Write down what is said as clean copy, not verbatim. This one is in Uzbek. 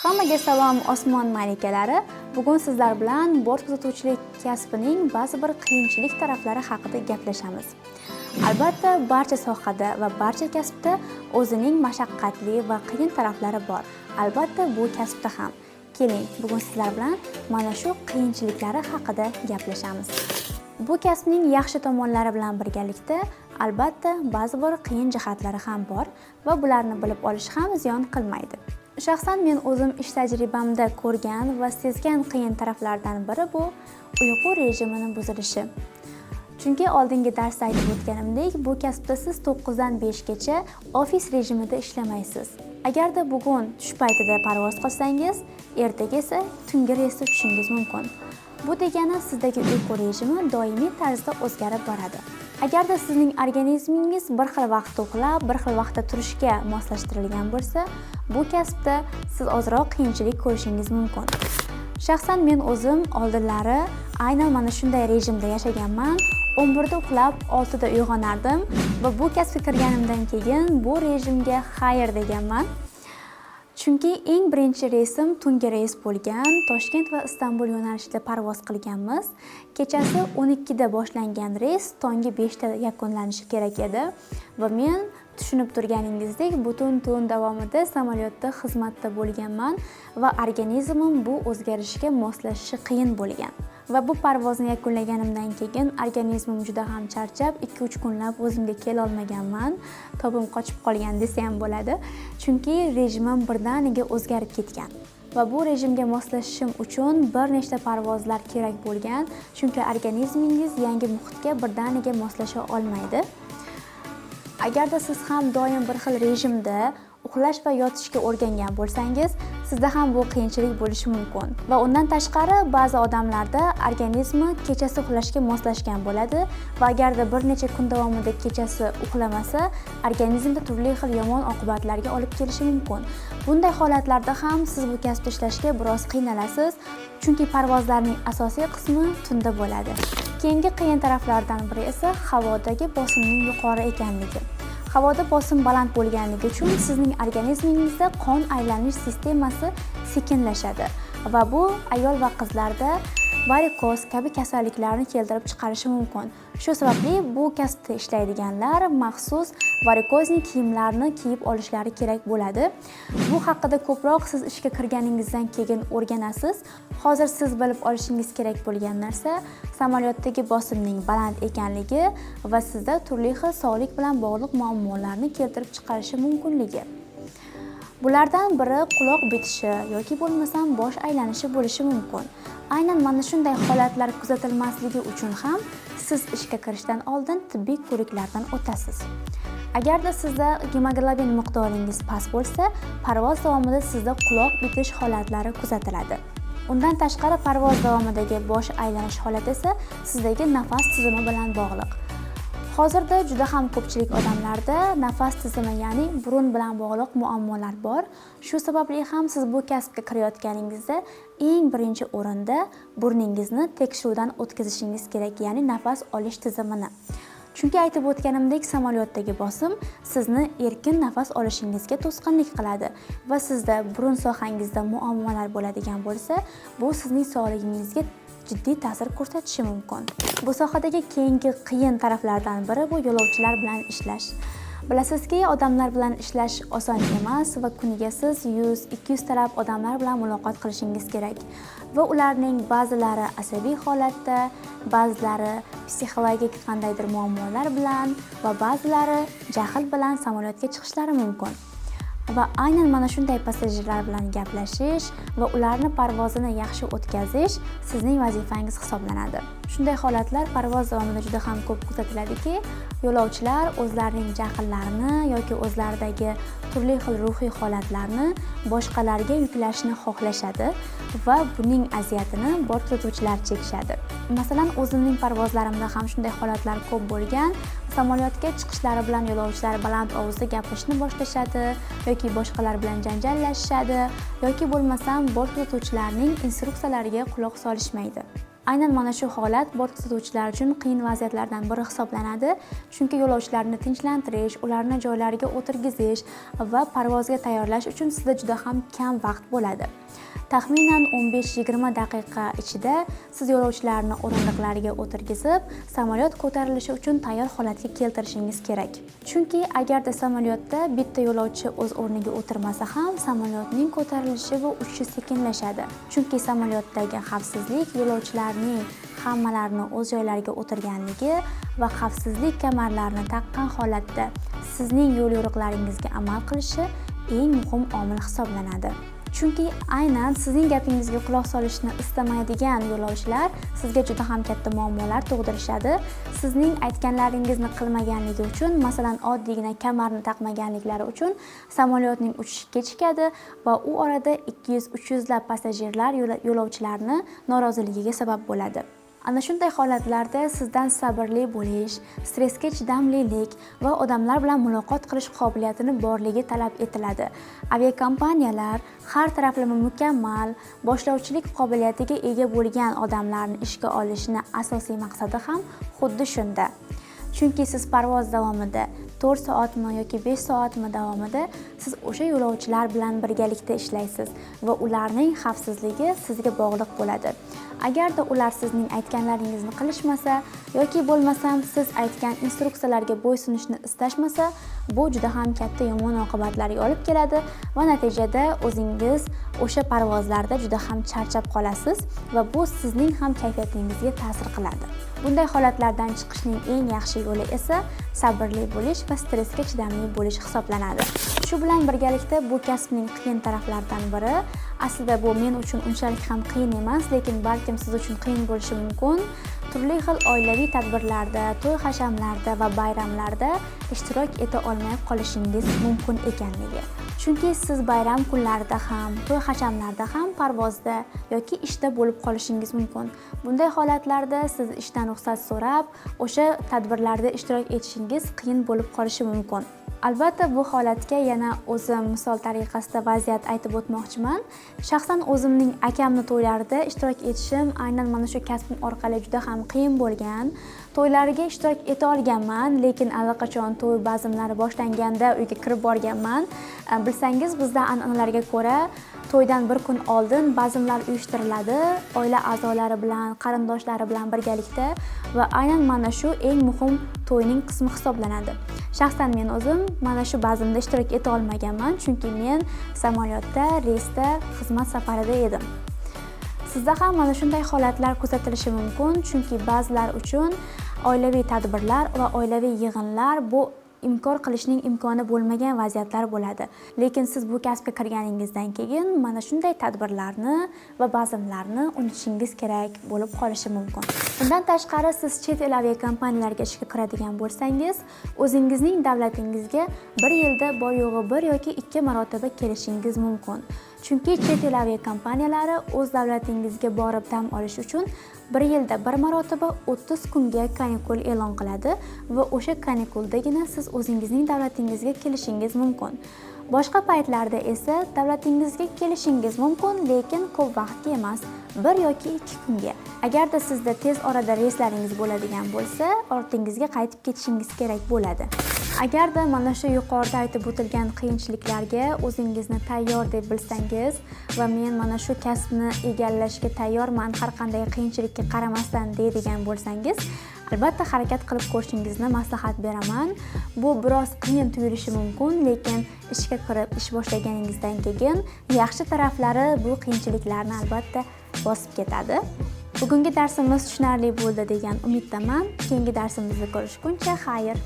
Hammaga salom osmon malikalari. Bugun sizlar bilan bort kuzatuvchilik kasbining ba'zi bir qiyinchilik taraflari haqida gaplashamiz. Albatta, barcha sohada va barcha kasbda o'zining mashaqqatli va qiyin taraflari bor. Albatta, bu kasbda ham. Keling, bugun sizlar bilan mana shu qiyinchiliklari haqida gaplashamiz. Bu kasbning yaxshi tomonlari bilan birgalikda albatta ba'zi bir qiyin jihatlari ham bor va bularni bilib olish ham ziyon qilmaydi. Shaxsan men o'zim ish tajribamda ko'rgan va sezgan qiyin taraflardan biri bu uyqu rejimini buzilishi. Chunki oldingi darsda aytib o'tganimdek, bu kasbda siz 9 dan 5 gacha ofis rejimida ishlamaysiz. Agarda bugun tush paytida parvoz qilsangiz, ertaga esa tungi reysda tushishingiz mumkin. Bu degani sizdagi uyqu rejimi doimiy tarzda o'zgarib boradi. Agarda sizning organizmingiz bir xil vaqtda uxlab, bir xil vaqtda turishga moslashtirilgan bo'lsa, bu kasbda siz ozroq qiyinchilik ko'rishingiz mumkin. Shaxsan men o'zim oldinlari aynan mana shunday rejimda yashaganman. 11 da uxlab, 6 da uyg'onardim va bu kasbga kirganimdan keyin bu rejimga xayr deganman. Chunki eng birinchi reysim tungi reys bo'lgan. Toshkent va Istanbul yo'nalishida parvoz qilganmiz. Kechasi 12 da boshlangan reys tongi 5 da yakunlanishi kerak edi va men tushunib turganingizdek butun tun davomida samolyotda xizmatda bo'lganman va organizmim bu o'zgarishga moslashishi qiyin bo'lgan. Va bu parvozni yakunlaganimdan keyin organizmim juda ham charchab, 2-3 kunlab o'zimga kela olmaganman. Tobim qochib qolgan desa ham bo'ladi. Chunki rejimim birdaniga o'zgarib ketgan. Va bu rejimga moslashishim uchun bir nechta parvozlar kerak bo'lgan. Chunki organizmingiz yangi muhitga birdaniga moslasha olmaydi. Agarda siz ham doim bir xil rejimda uxlash va yotishga o'rgangan bo'lsangiz, sizda ham bu qiyinchilik bo'lishi mumkin. Va undan tashqari ba'zi odamlarda organizmi kechasi uxlashga moslashgan bo'ladi va agarda bir necha kun davomida kechasi uxlamasa, organizmda turli xil yomon oqibatlarga olib kelishi mumkin. Bunday holatlarda ham siz bu kasbda ishlashga biroz qiynalasiz, chunki parvozlarning asosiy qismi tunda bo'ladi. Keyingi qiyin taraflardan biri esa havodagi bosimning yuqori ekanligi. Havoda bosim baland bo'lganligi uchun sizning organizmingizda qon aylanish sistemasi sekinlashadi va bu ayol va qizlarda varikoz kabi kasalliklarni keltirib chiqarishi mumkin. Shu sababli bu kasbda ishlaydiganlar maxsus varikozli kiyimlarni kiyib olishlari kerak bo'ladi. Bu haqida ko'proq siz ishga kirganingizdan keyin o'rganasiz. Hozir siz bilib olishingiz kerak bo'lgan narsa samolyotdagi bosimning baland ekanligi va sizda turli xil sog'lik bilan bog'liq muammolarni keltirib chiqarishi mumkinligi. Bulardan biri quloq bitishi yoki bo'lmasam bosh aylanishi bo'lishi mumkin. Aynan mana shunday holatlar kuzatilmasligi uchun ham siz ishga kirishdan oldin tibbiy ko'riklardan o'tasiz. Agarda sizda gemoglobin miqdoringiz past bo'lsa, parvoz davomida sizda quloq bitish holatlari kuzatiladi. Undan tashqari parvoz davomidagi bosh aylanish holati esa sizdagi nafas tizimi bilan bog'liq. Hozirda juda ham ko'pchilik odamlarda nafas tizimi, ya'ni burun bilan bog'liq muammolar bor. Shu sababli ham siz bu kasbga kirayotganingizda eng birinchi o'rinda burningizni tekshiruvdan o'tkazishingiz kerak, ya'ni nafas olish tizimini. Chunki aytib o'tganimdek, samolyotdagi bosim sizni erkin nafas olishingizga to'sqinlik qiladi va sizda burun sohangizda muammolar bo'ladigan bo'lsa, bu sizning sog'ligingizga jiddiy ta'sir ko'rsatishi mumkin. Bu sohadagi keyingi qiyin taraflardan biri bu yo'lovchilar bilan ishlash. Bilasizki, odamlar bilan ishlash oson emas va kuniga siz 100-200 talab odamlar bilan muloqot qilishingiz kerak. Va ularning ba'zilari asabiy holatda, ba'zilari psixologik qandaydir muammolar bilan va ba'zilari jahl bilan samolyotga chiqishlari mumkin. Va aynan mana shunday passajirlar bilan gaplashish va ularni parvozini yaxshi o'tkazish sizning vazifangiz hisoblanadi. Shunday holatlar parvoz davomida juda ham ko'p kuzatiladiki, yo'lovchilar o'zlarining jahllarini yoki o'zlaridagi turli xil ruhiy holatlarni boshqalarga yuklashni xohlashadi va buning aziyatini bort kuzatuvchilar chekishadi. Masalan, o'zimning parvozlarimda ham shunday holatlar ko'p bo'lgan. Samolyotga chiqishlari bilan yo'lovchilar baland ovozda gapirishni boshlashadi yoki boshqalar bilan janjallashishadi yoki bo'lmasam bort kuzatuvchilarining instruksiyalariga quloq solishmaydi. Aynan mana shu holat bort kuzatuvchilar uchun qiyin vaziyatlardan biri hisoblanadi, chunki yo'lovchilarni tinchlantirish, ularni joylariga o'tirgizish va parvozga tayyorlash uchun sizda juda ham kam vaqt bo'ladi. Taxminan 15-20 daqiqa ichida siz yo'lovchilarni o'rindiqlariga o'tirgizib, samolyot ko'tarilishi uchun tayyor holatga keltirishingiz kerak. Chunki agarda samolyotda bitta yo'lovchi o'z o'rniga o'tirmasa ham, samolyotning ko'tarilishi va uchishi sekinlashadi. Chunki samolyotdagi xavfsizlik yo'lovchilarning hammalarini o'z joylariga o'tirganligi va xavfsizlik kamarlarini taqqan holatda sizning yo'l yo'riqlaringizga amal qilishi eng muhim omil hisoblanadi. Chunki aynan sizning gapingizga quloq solishni istamaydigan yo'lovchilar sizga juda ham katta muammolar tug'dirishadi. Sizning aytganlaringizni qilmaganligi uchun, masalan, oddiygina kamarni taqmaganliklari uchun samolyotning uchishi kechikadi va u orada 200-300 lab passajirlar yo'lovchilarni noroziligiga sabab bo'ladi. Ana shunday holatlarda sizdan sabrli bo'lish, stressga chidamlilik va odamlar bilan muloqot qilish qobiliyatini borligi talab etiladi. Aviakompaniyalar har taraflama mukammal, boshlovchilik qobiliyatiga ega bo'lgan odamlarni ishga olishni asosiy maqsadi ham xuddi shunda. Chunki siz parvoz davomida 4 soatmi yoki 5 soatmi davomida siz o'sha yo'lovchilar bilan birgalikda ishlaysiz va ularning xavfsizligi sizga bog'liq bo'ladi. Agarda ular sizning aytganlaringizni qilishmasa yoki bo'lmasam siz aytgan instruksiyalarga bo'ysunishni istashmasa, bu juda ham katta yomon oqibatlarga olib keladi va natijada o'zingiz o'sha parvozlarda juda ham charchab qolasiz va bu sizning ham kayfiyatingizga ta'sir qiladi. Bunday holatlardan chiqishning eng yaxshi yo'li esa sabrli bo'lish va stressga chidamli bo'lish hisoblanadi. Shu bilan birgalikda bu kasbning qiyin taraflaridan biri, aslida bu men uchun unchalik ham qiyin emas, lekin balkim siz uchun qiyin bo'lishi mumkin. Turli xil oilaviy tadbirlarda, to'y-hashamlarda va bayramlarda ishtirok eta olmay qolishingiz mumkin ekanligi. Chunki siz bayram kunlarida ham, to'y-hashamlarda ham parvozda yoki ishda bo'lib qolishingiz mumkin. Bunday holatlarda siz ishdan ruxsat so'rab, o'sha tadbirlarda ishtirok etishingiz qiyin bo'lib qolishi mumkin. Albatta bu holatga yana o'zim misol tariqasida vaziyat aytib o'tmoqchiman. Shaxsan o'zimning akamning to'ylarida ishtirok etishim aynan mana shu kasbim orqali juda ham qiyin bo'lgan. To'ylariga ishtirok eta olganman, lekin allaqachon to'y bazmlari boshlanganda uyga kirib borganman. Bilsangiz, bizda an'analarga ko'ra to'ydan bir kun oldin bazmlar uyushtiriladi, oila a'zolari bilan, qarindoshlari bilan birgalikda va aynan mana shu eng muhim to'yning qismi hisoblanadi. Shaxsan men o'zim mana shu bazmda ishtirok eta olmaganman, chunki men samolyotda, reysda xizmat safarida edim. Sizda ham mana shunday holatlar kuzatilishi mumkin, chunki ba'zilar uchun oilaviy tadbirlar va oilaviy yig'inlar bu inkor qilishning imkoni bo'lmagan vaziyatlar bo'ladi. Lekin siz bu kasbga kirganingizdan keyin mana shunday tadbirlarni va bazmlarni unutishingiz kerak bo'lib qolishi mumkin. Bundan tashqari siz chet el aviakompaniyalariga ishga kiradigan bo'lsangiz, o'zingizning davlatingizga bir yilda bor yo'g'i 1 yoki 2 marotaba kelishingiz mumkin. Chunki chet el aviakompaniyalari o'z davlatingizga borib dam olish uchun bir yilda bir marotaba 30 kunga kanikul e'lon qiladi va o'sha kanikuldagina siz o'zingizning davlatingizga kelishingiz mumkin. Boshqa paytlarda esa davlatingizga kelishingiz mumkin, lekin ko'p vaqtga emas, 1 yoki 2 kunga. Agarda sizda tez orada reyslaringiz bo'ladigan bo'lsa, ortingizga qaytib ketishingiz kerak bo'ladi. Agarda mana shu yuqorida aytib o'tilgan qiyinchiliklarga o'zingizni tayyor deb bilsangiz va men mana shu kasbni egallashga tayyorman har qanday qiyinchilikka qaramasdan deydigan bo'lsangiz, albatta harakat qilib ko'rishingizni maslahat beraman. Bu biroz qiyin tuyulishi mumkin, lekin ishga kirib ish boshlaganingizdan keyin yaxshi taraflari bu qiyinchiliklarni albatta bosib ketadi. Bugungi darsimiz tushunarli bo'ldi degan umiddaman. Keyingi darsimizda ko'rishguncha xayr.